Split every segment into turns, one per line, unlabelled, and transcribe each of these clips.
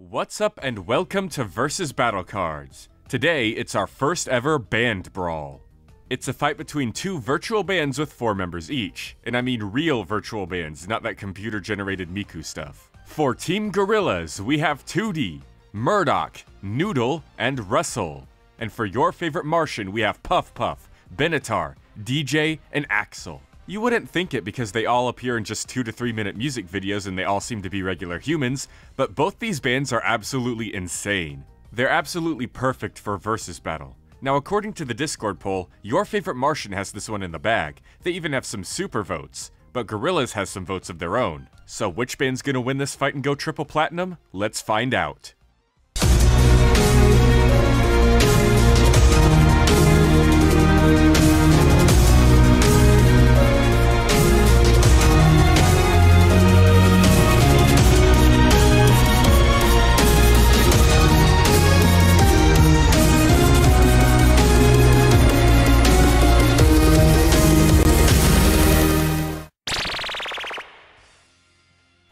What's up and welcome to Versus Battle Cards. Today, it's our first ever band brawl. It's a fight between two virtual bands with 4 members each, and I mean real virtual bands, not that computer-generated Miku stuff. For Team Gorillaz, we have 2D, Murdoch, Noodle, and Russell. And for your favorite Martian, we have Puff Puff, Benatar, DJ, and Axel. You wouldn't think it because they all appear in just 2 to 3 minute music videos and they all seem to be regular humans, but both these bands are absolutely insane. They're absolutely perfect for versus battle. Now according to the Discord poll, your favorite Martian has this one in the bag. They even have some super votes, but Gorillaz has some votes of their own. So which band's gonna win this fight and go triple platinum? Let's find out.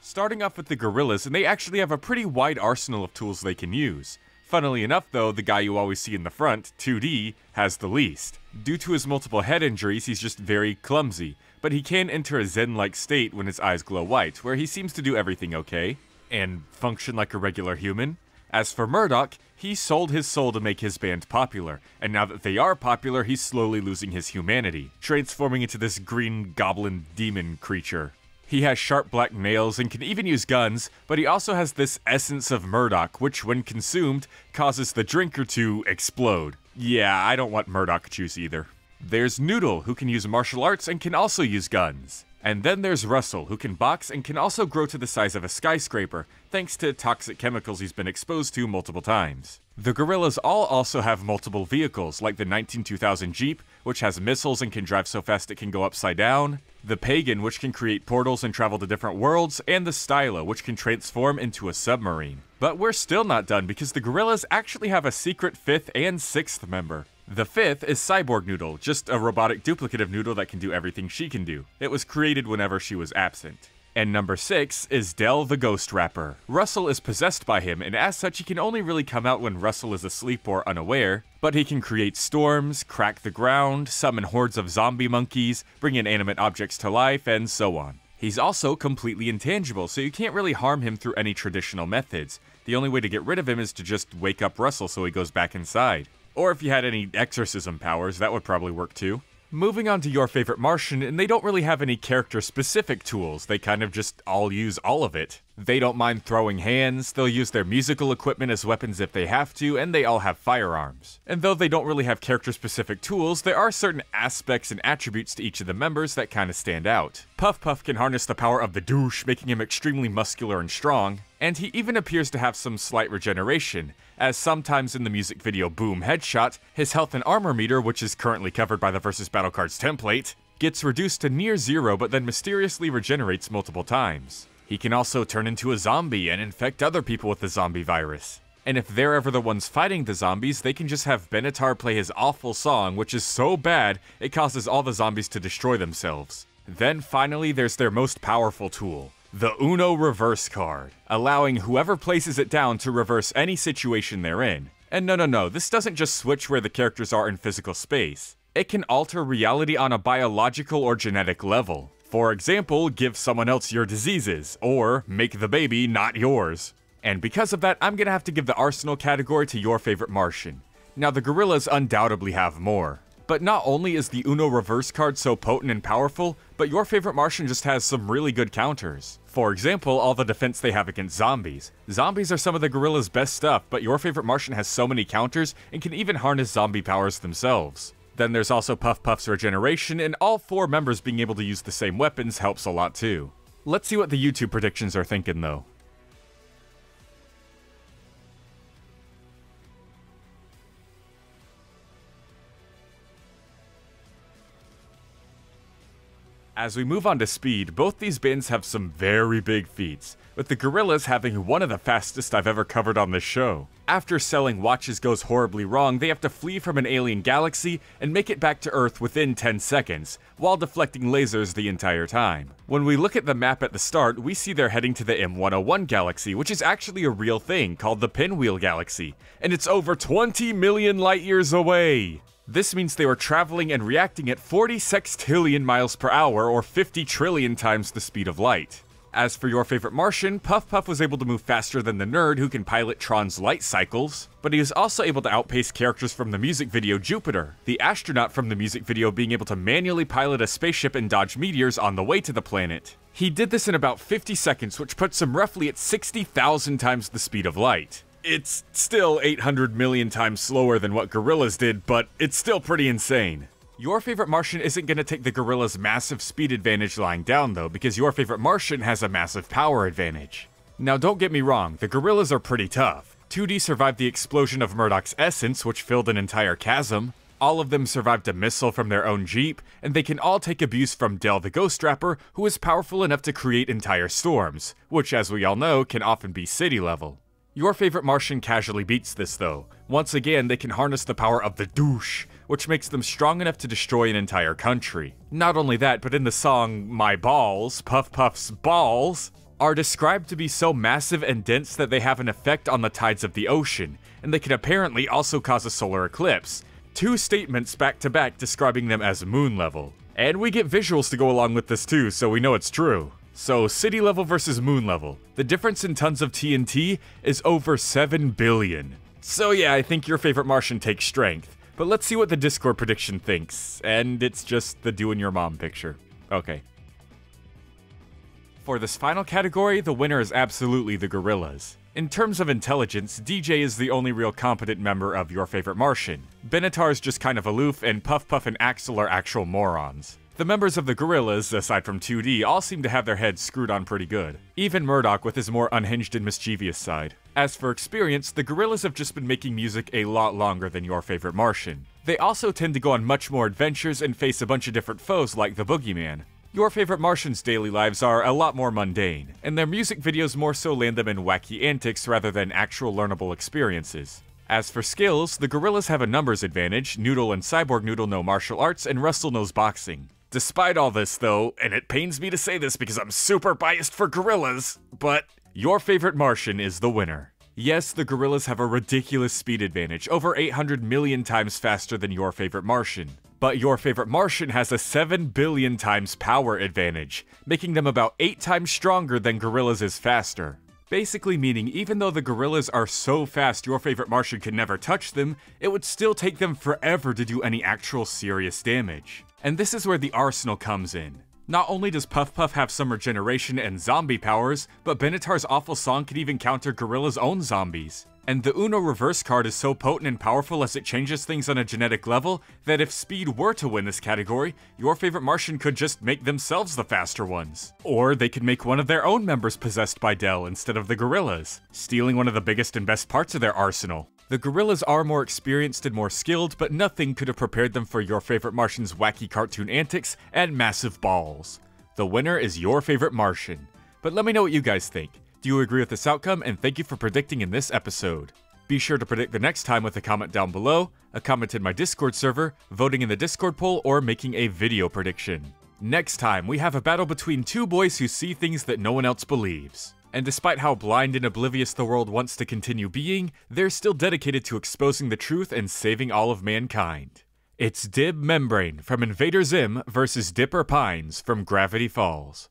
Starting off with the Gorillaz, and they actually have a pretty wide arsenal of tools they can use. Funnily enough though, the guy you always see in the front, 2D, has the least. Due to his multiple head injuries, he's just very clumsy, but he can enter a zen-like state when his eyes glow white, where he seems to do everything okay, and function like a regular human. As for Murdoch, he sold his soul to make his band popular, and now that they are popular, he's slowly losing his humanity, transforming into this green goblin demon creature. He has sharp black nails and can even use guns, but he also has this essence of Murdoch, which when consumed, causes the drinker to explode. Yeah, I don't want Murdoch juice either. There's Noodle, who can use martial arts and can also use guns. And then there's Russell, who can box and can also grow to the size of a skyscraper, thanks to toxic chemicals he's been exposed to multiple times. The Gorillaz all also have multiple vehicles, like the 19-2000 Jeep, which has missiles and can drive so fast it can go upside down, the Pagan, which can create portals and travel to different worlds, and the Stylo, which can transform into a submarine. But we're still not done because the Gorillaz actually have a secret 5th and 6th member. The 5th is Cyborg Noodle, just a robotic duplicate of Noodle that can do everything she can do. It was created whenever she was absent. And number 6 is Del the Ghost Rapper. Russell is possessed by him, and as such he can only really come out when Russell is asleep or unaware, but he can create storms, crack the ground, summon hordes of zombie monkeys, bring inanimate objects to life, and so on. He's also completely intangible, so you can't really harm him through any traditional methods. The only way to get rid of him is to just wake up Russell so he goes back inside. Or if you had any exorcism powers, that would probably work too. Moving on to your favorite Martian, and they don't really have any character-specific tools, they kind of just all use all of it. They don't mind throwing hands, they'll use their musical equipment as weapons if they have to, and they all have firearms. And though they don't really have character-specific tools, there are certain aspects and attributes to each of the members that kinda stand out. Puff Puff can harness the power of the douche, making him extremely muscular and strong, and he even appears to have some slight regeneration, as sometimes in the music video Boom Headshot, his health and armor meter, which is currently covered by the Versus Battle Cards template, gets reduced to near 0 but then mysteriously regenerates multiple times. He can also turn into a zombie and infect other people with the zombie virus. And if they're ever the ones fighting the zombies, they can just have Benatar play his awful song, which is so bad, it causes all the zombies to destroy themselves. Then finally, there's their most powerful tool, the Uno Reverse card, allowing whoever places it down to reverse any situation they're in. And no, this doesn't just switch where the characters are in physical space. It can alter reality on a biological or genetic level. For example, give someone else your diseases, or make the baby not yours. And because of that, I'm gonna have to give the Arsenal category to your favorite Martian. Now the Gorillaz undoubtedly have more. But not only is the Uno Reverse card so potent and powerful, but your favorite Martian just has some really good counters. For example, all the defense they have against zombies. Zombies are some of the Gorillaz' best stuff, but your favorite Martian has so many counters and can even harness zombie powers themselves. Then there's also Puff Puff's regeneration, and all 4 members being able to use the same weapons helps a lot too. Let's see what the YouTube predictions are thinking though. As we move on to speed, both these bands have some very big feats, with the Gorillaz having one of the fastest I've ever covered on this show. After selling watches goes horribly wrong, they have to flee from an alien galaxy and make it back to Earth within 10 seconds, while deflecting lasers the entire time. When we look at the map at the start, we see they're heading to the M101 galaxy, which is actually a real thing called the Pinwheel Galaxy, and it's over 20 million light years away! This means they were traveling and reacting at 40 sextillion miles per hour, or 50 trillion times the speed of light. As for your favorite Martian, Puff Puff was able to move faster than the nerd who can pilot Tron's light cycles, but he was also able to outpace characters from the music video Jupiter, the astronaut from the music video being able to manually pilot a spaceship and dodge meteors on the way to the planet. He did this in about 50 seconds, which puts him roughly at 60,000 times the speed of light. It's still 800 million times slower than what Gorillaz did, but it's still pretty insane. Your favorite Martian isn't going to take the Gorillaz' massive speed advantage lying down though, because your favorite Martian has a massive power advantage. Now don't get me wrong, the Gorillaz are pretty tough. 2D survived the explosion of Murdoch's essence, which filled an entire chasm. All of them survived a missile from their own Jeep, and they can all take abuse from Del the Ghost Rapper, who is powerful enough to create entire storms, which as we all know can often be city level. Your favorite Martian casually beats this though. Once again, they can harness the power of the douche, which makes them strong enough to destroy an entire country. Not only that, but in the song My Balls, Puff Puff's balls are described to be so massive and dense that they have an effect on the tides of the ocean, and they can apparently also cause a solar eclipse. Two statements back to back describing them as moon level. And we get visuals to go along with this too, so we know it's true. So, city level versus moon level. The difference in tons of TNT is over 7 billion. So yeah, I think your favorite Martian takes strength. But let's see what the Discord prediction thinks. And it's just the doing your mom picture. Okay. For this final category, the winner is absolutely the Gorillaz. In terms of intelligence, DJ is the only real competent member of your favorite Martian. Benatar's just kind of aloof, and Puff Puff and Axel are actual morons. The members of the Gorillaz, aside from 2D, all seem to have their heads screwed on pretty good. Even Murdoch with his more unhinged and mischievous side. As for experience, the Gorillaz have just been making music a lot longer than your favorite Martian. They also tend to go on much more adventures and face a bunch of different foes like the Boogeyman. Your favorite Martian's daily lives are a lot more mundane, and their music videos more so land them in wacky antics rather than actual learnable experiences. As for skills, the Gorillaz have a numbers advantage, Noodle and Cyborg Noodle know martial arts, and Russell knows boxing. Despite all this though, and it pains me to say this because I'm super biased for Gorillaz, but your favorite Martian is the winner. Yes, the Gorillaz have a ridiculous speed advantage, over 800 million times faster than your favorite Martian. But your favorite Martian has a 7 billion times power advantage, making them about 8 times stronger than Gorillaz is faster. Basically meaning even though the Gorillaz are so fast your favorite Martian can never touch them, it would still take them forever to do any actual serious damage. And this is where the arsenal comes in. Not only does Puff Puff have some regeneration and zombie powers, but Benatar's awful song can even counter Gorillaz's own zombies. And the Uno reverse card is so potent and powerful as it changes things on a genetic level that if speed were to win this category, your favorite Martian could just make themselves the faster ones. Or they could make one of their own members possessed by Del instead of the Gorillaz, stealing one of the biggest and best parts of their arsenal. The Gorillaz are more experienced and more skilled, but nothing could have prepared them for your favorite Martian's wacky cartoon antics and massive balls. The winner is your favorite Martian. But let me know what you guys think. Do you agree with this outcome? And thank you for predicting in this episode. Be sure to predict the next time with a comment down below, a comment in my Discord server, voting in the Discord poll, or making a video prediction. Next time, we have a battle between two boys who see things that no one else believes. And despite how blind and oblivious the world wants to continue being, they're still dedicated to exposing the truth and saving all of mankind. It's Dib Membrane from Invader Zim versus Dipper Pines from Gravity Falls.